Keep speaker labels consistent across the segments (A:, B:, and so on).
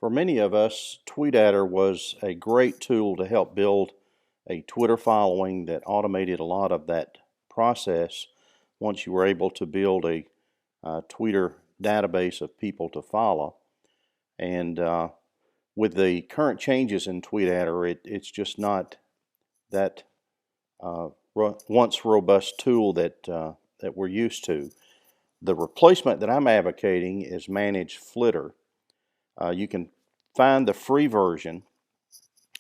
A: For many of us, TweetAdder was a great tool to help build a Twitter following that automated a lot of that process once you were able to build a Twitter database of people to follow. And with the current changes in TweetAdder, it's just not that once robust tool that we're used to. The replacement that I'm advocating is ManageFlitter. You can find the free version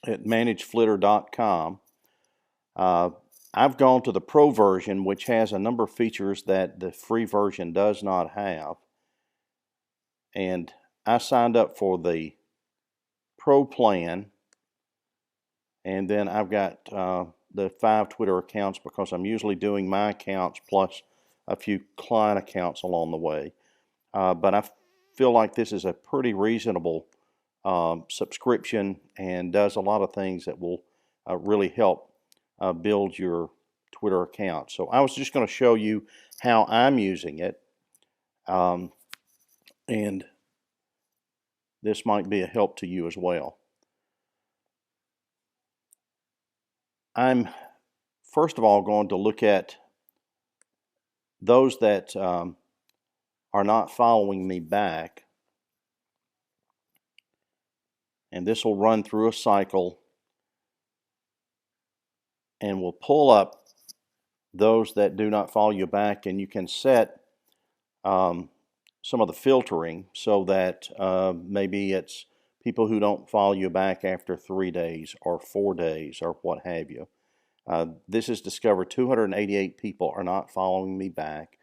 A: at ManageFlitter.com. I've gone to the pro version, which has a number of features that the free version does not have. And I signed up for the pro plan, and then I've got the 5 Twitter accounts because I'm usually doing my accounts plus a few client accounts along the way. But I feel like this is a pretty reasonable subscription and does a lot of things that will really help build your Twitter account. So I was just going to show you how I'm using it, and this might be a help to you as well. I'm first of all going to look at those that are not following me back, and this will run through a cycle and will pull up those that do not follow you back, and you can set some of the filtering so that maybe it's people who don't follow you back after 3 days or 4 days or what have you. This has discovered 288 people are not following me back.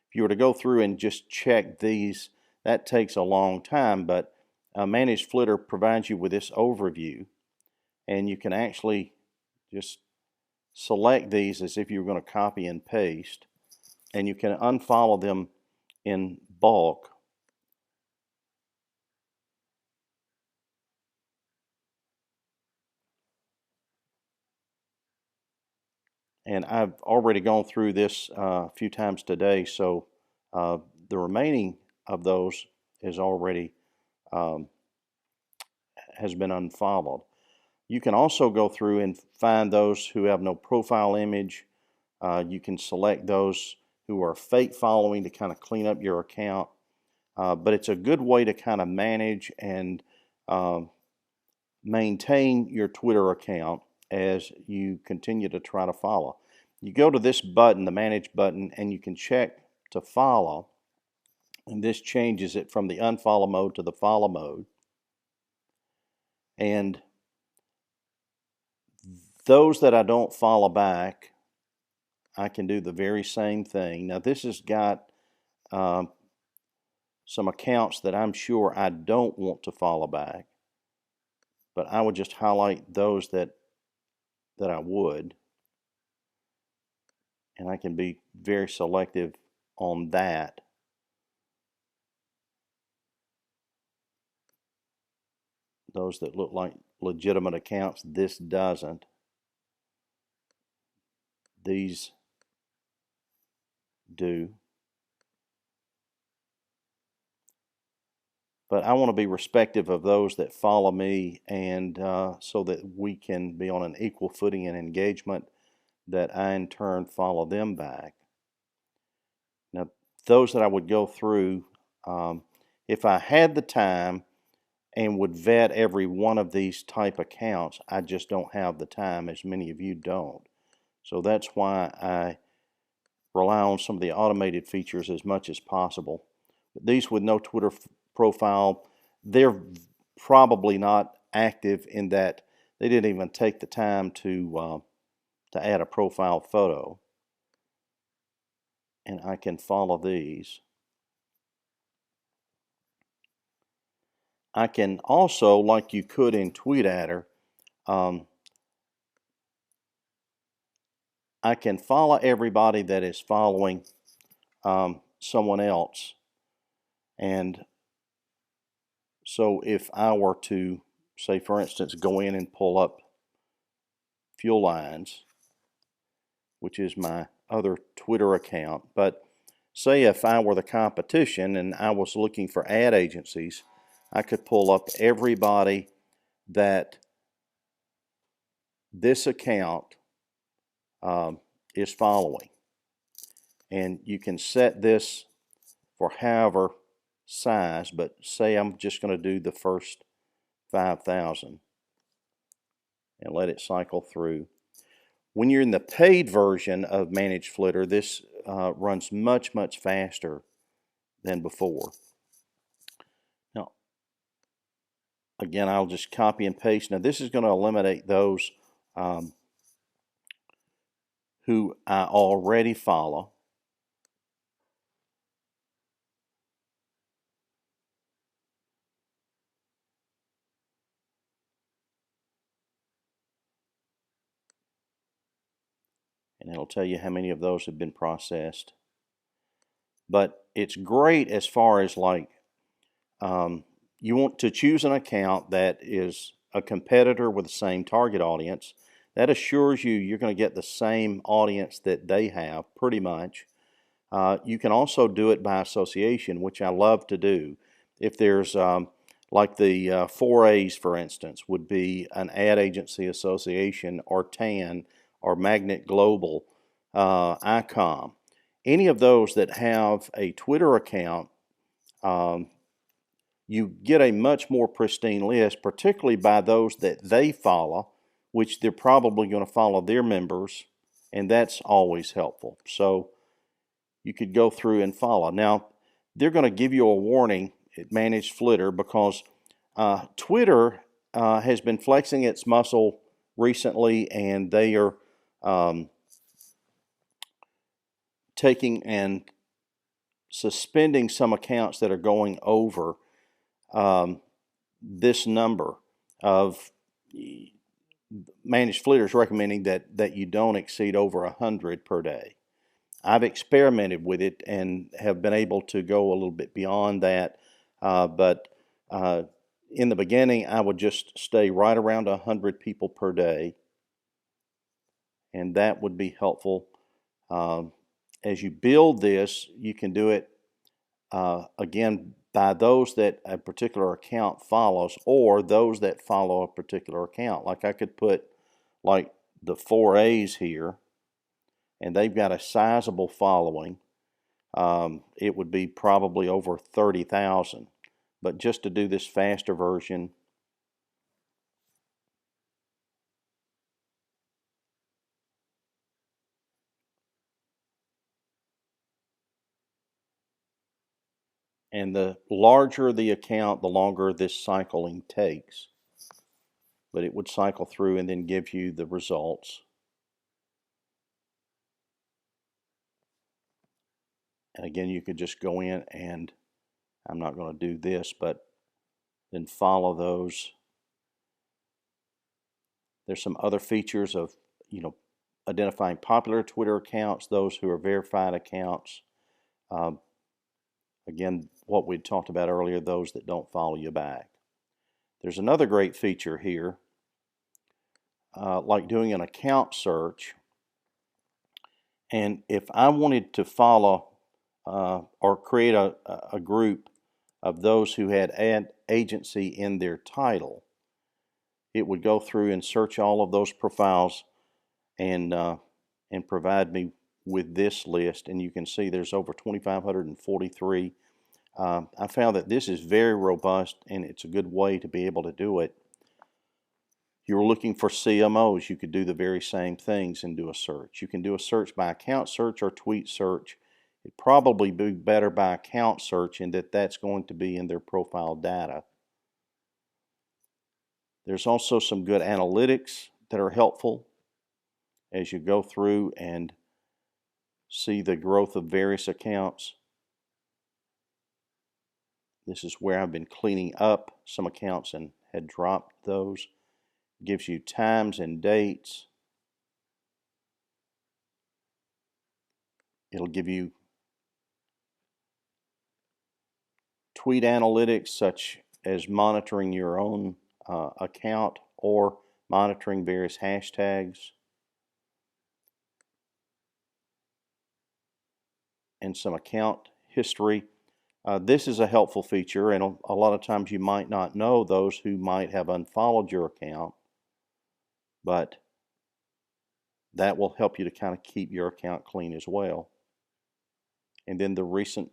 A: If you were to go through and just check these, that takes a long time, but ManageFlitter provides you with this overview, and you can actually just select these as if you were going to copy and paste, and you can unfollow them in bulk. And I've already gone through this a few times today, so the remaining of those is already has been unfollowed. You can also go through and find those who have no profile image. You can select those who are fake following to kind of clean up your account. But it's a good way to kind of manage and maintain your Twitter account as you continue to try to follow. You go to this button, the Manage button, and you can check to follow. And this changes it from the unfollow mode to the follow mode. And those that I don't follow back, I can do the very same thing. Now this has got some accounts that I'm sure I don't want to follow back, but I would just highlight those that I would, and I can be very selective on that. Those that look like legitimate accounts, this doesn't. These do. But I want to be respectful of those that follow me, and so that we can be on an equal footing in engagement, that I in turn follow them back. Now, those that I would go through, if I had the time and would vet every one of these type accounts, I just don't have the time, as many of you don't. So that's why I rely on some of the automated features as much as possible. But these with no Twitter profile, they're probably not active in that they didn't even take the time to add a profile photo. And I can follow these. I can also, like you could in TweetAdder, I can follow everybody that is following someone else. And so if I were to, say for instance, go in and pull up Fuel Lines, which is my other Twitter account, but say if I were the competition and I was looking for ad agencies, I could pull up everybody that this account is following. And you can set this for however size, but say I'm just going to do the first 5,000 and let it cycle through. When you're in the paid version of ManageFlitter, this runs much, much faster than before. Now, again, I'll just copy and paste. Now, this is going to eliminate those who I already follow. And it'll tell you how many of those have been processed. But it's great as far as like you want to choose an account that is a competitor with the same target audience. That assures you you're going to get the same audience that they have pretty much. You can also do it by association, which I love to do. If there's like the 4A's, for instance, would be an ad agency association, or TAN, or Magnet Global, ICOM. Any of those that have a Twitter account, you get a much more pristine list, particularly by those that they follow, which they're probably going to follow their members, and that's always helpful. So you could go through and follow. Now, they're going to give you a warning at ManageFlitter because Twitter has been flexing its muscle recently, and they are taking and suspending some accounts that are going over this number of. ManageFlitter is recommending that you don't exceed over 100 per day. I've experimented with it and have been able to go a little bit beyond that, but in the beginning I would just stay right around 100 people per day, and that would be helpful. As you build this, you can do it again by those that a particular account follows, or those that follow a particular account. Like I could put like the 4A's here, and they've got a sizable following. It would be probably over 30,000. But just to do this faster version, and the larger the account, the longer this cycling takes. But it would cycle through and then give you the results. And again, you could just go in and, I'm not going to do this, but then follow those. There's some other features of, identifying popular Twitter accounts, those who are verified accounts. Again, what we talked about earlier, those that don't follow you back. There's another great feature here, like doing an account search. And if I wanted to follow or create a group of those who had ad agency in their title, it would go through and search all of those profiles and provide me with this list. And you can see there's over 2,543. I found that this is very robust, and it's a good way to be able to do it. If you're looking for CMOs, you could do the very same things and do a search. You can do a search by account search or tweet search. It'd probably be better by account search in that that's going to be in their profile data. There's also some good analytics that are helpful as you go through and see the growth of various accounts. This is where I've been cleaning up some accounts and had dropped those. It gives you times and dates. It'll give you tweet analytics, such as monitoring your own account or monitoring various hashtags, and some account history. This is a helpful feature, and a lot of times you might not know those who might have unfollowed your account, but that will help you to kind of keep your account clean as well. And then the recent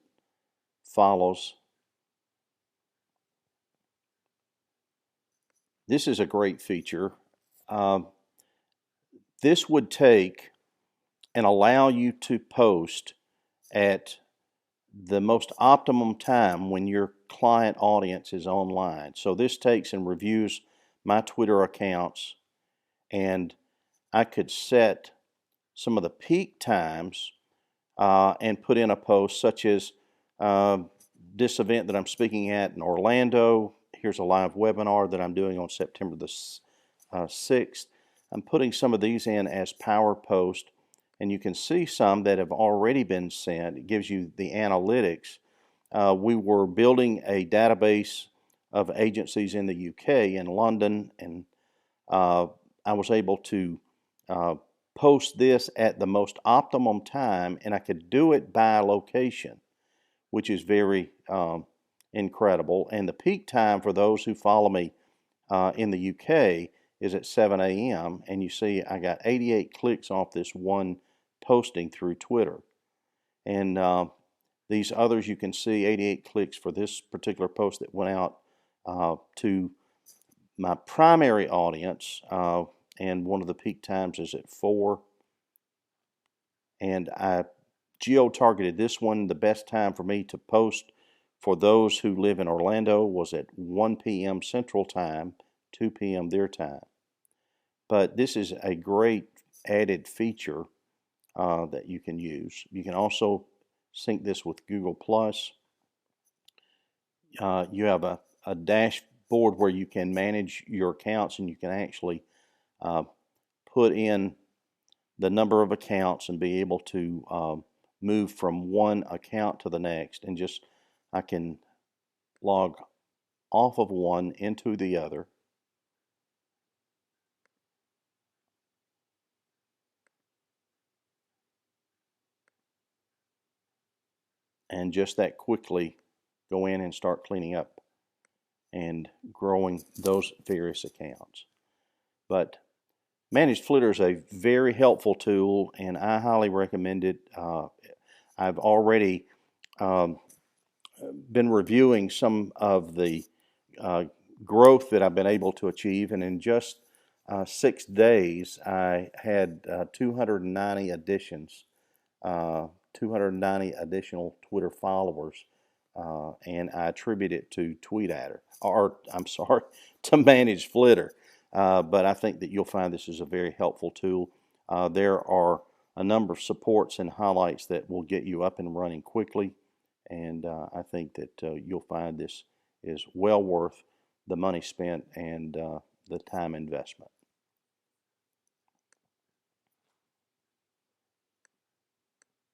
A: follows. This is a great feature. This would take and allow you to post at the most optimum time when your client audience is online. So this takes and reviews my Twitter accounts, and I could set some of the peak times and put in a post such as this event that I'm speaking at in Orlando. Here's a live webinar that I'm doing on September the 6th. I'm putting some of these in as power posts, and you can see some that have already been sent. It gives you the analytics. We were building a database of agencies in the UK, in London, and I was able to post this at the most optimum time, and I could do it by location, which is very incredible. And the peak time for those who follow me in the UK is at 7 a.m. and you see I got 88 clicks off this one posting through Twitter. And these others, you can see 88 clicks for this particular post that went out to my primary audience, and one of the peak times is at 4. And I geo-targeted this one. The best time for me to post for those who live in Orlando was at 1 p.m. Central Time, 2 p.m. their time. But this is a great added feature that you can use. You can also sync this with Google+. You have a dashboard where you can manage your accounts, and you can actually put in the number of accounts and be able to move from one account to the next, and I can log off of one into the other. And just that quickly go in and start cleaning up and growing those various accounts. But ManageFlitter is a very helpful tool, and I highly recommend it. I've already been reviewing some of the growth that I've been able to achieve, and in just 6 days I had 290 additions, 290 additional Twitter followers, and I attribute it to TweetAdder, or I'm sorry, to ManageFlitter. But I think that you'll find this is a very helpful tool. There are a number of supports and highlights that will get you up and running quickly, and I think that you'll find this is well worth the money spent and the time investment.